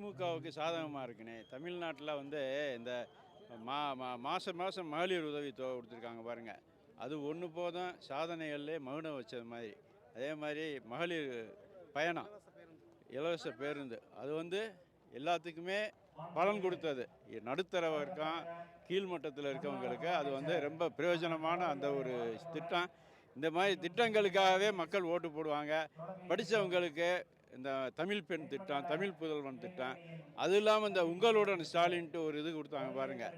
திமுகவுக்கு சாதகமாக இருக்குண்ணே. தமிழ்நாட்டில் வந்து இந்த மாதம் மாதம் மகளிர் உதவி தொகை கொடுத்துருக்காங்க பாருங்கள். அது ஒன்று போதும் சாதனைகள்லே மகுடம் வச்சது மாதிரி. அதே மாதிரி மகளிர் பயணம், இலவச பேருந்து, அது வந்து எல்லாத்துக்குமே பலன் கொடுத்தது. நடுத்தர வர்க்கம், கீழ்மட்டத்தில் இருக்கவங்களுக்கு அது வந்து ரொம்ப பிரயோஜனமான அந்த ஒரு திட்டம். இந்த மாதிரி திட்டங்களுக்காகவே மக்கள் ஓட்டு போடுவாங்க. படித்தவங்களுக்கு இந்த தமிழ் பெண் திட்டம், தமிழ் புதல்வன் திட்டம், அது இல்லாமல் இந்த உங்களுடன் ஸ்டாலின்ட்டு ஒரு இது கொடுத்தாங்க பாருங்கள்.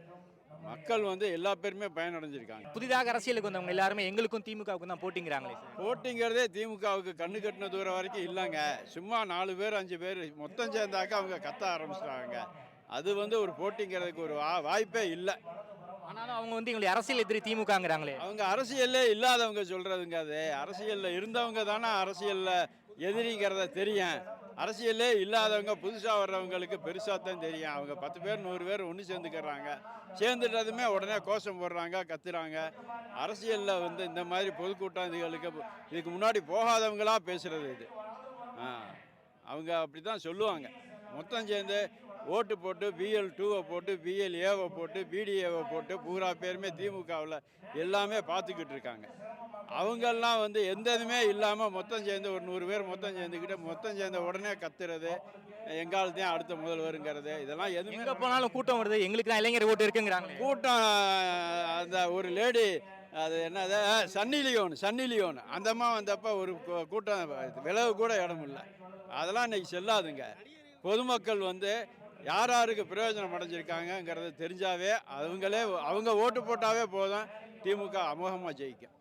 மக்கள் வந்து எல்லா பேருமே பயனடைஞ்சிருக்காங்க. புதிதாக அரசியலுக்கு வந்தவங்க எல்லாருமே எங்களுக்கும் திமுகவுக்கும் தான் போட்டிங்கிறாங்களே சார். போட்டிங்கிறதே திமுகவுக்கு கண்ணு கட்டின தூரம் வரைக்கும் இல்லைங்க. சும்மா 4 பேர் 5 பேர் மொத்தம் சேர்ந்தாக்க அவங்க கத்த ஆரம்பிச்சிட்டாங்க. அது வந்து ஒரு போட்டிங்கிறதுக்கு ஒரு வாய்ப்பே இல்லை. ஆனாலும் அவங்க வந்து எங்களுடைய அரசியல் எதிரி திமுகங்கிறாங்களே. அவங்க அரசியல்லே இல்லாதவங்க சொல்கிறதுங்க. அது அரசியலில் இருந்தவங்க தானே அரசியலில் எதிரிங்கிறத தெரியும். அரசியலே இல்லாதவங்க புதுசாக வர்றவங்களுக்கு பெருசாக தான் தெரியும். அவங்க 10 பேர் 100 பேர் ஒன்று சேர்ந்துக்கிறாங்க. சேர்ந்துட்டதுமே உடனே கோஷம் போடுறாங்க, கத்துறாங்க. அரசியலில் வந்து இந்த மாதிரி பொதுக்கூட்டம் இதுக்கு முன்னாடி போகாதவங்களா பேசுகிறது இது. அவங்க அப்படி தான் சொல்லுவாங்க. மொத்தம் சேர்ந்து ஓட்டு போட்டு BL2 போட்டு BLA போட்டு BDA போட்டு பூரா பேருமே திமுகவில் எல்லாமே பார்த்துக்கிட்டு இருக்காங்க. அவங்கெல்லாம் வந்து எந்த இதுவுமே இல்லாமல் மொத்தம் சேர்ந்து ஒரு 100 பேர் மொத்தம் சேர்ந்துக்கிட்டு மொத்தம் சேர்ந்த உடனே கத்துறது, எங்காலத்தையும் அடுத்த முதல்வருங்கிறது, இதெல்லாம் எதுவுமே எங்கே போனாலும் கூட்டம் வருது, எங்களுக்கு தான் இளைஞர் ஓட்டு இருக்குங்கிறாங்க. கூட்டம். அந்த ஒரு லேடி, அது என்னது, சன்னி லியோன் அந்த அம்மா வந்தப்போ ஒரு கூட்டம் விலகு கூட இடம் இல்லை. அதெல்லாம் இன்னைக்கு செல்லாதுங்க. பொதுமக்கள் வந்து யார் யாருக்கு பிரயோஜனம் அடைஞ்சிருக்காங்கங்கிறத தெரிஞ்சாவே அவங்க ஓட்டு போட்டாவே போதும், திமுக அமோகமாக ஜெயிக்கும்.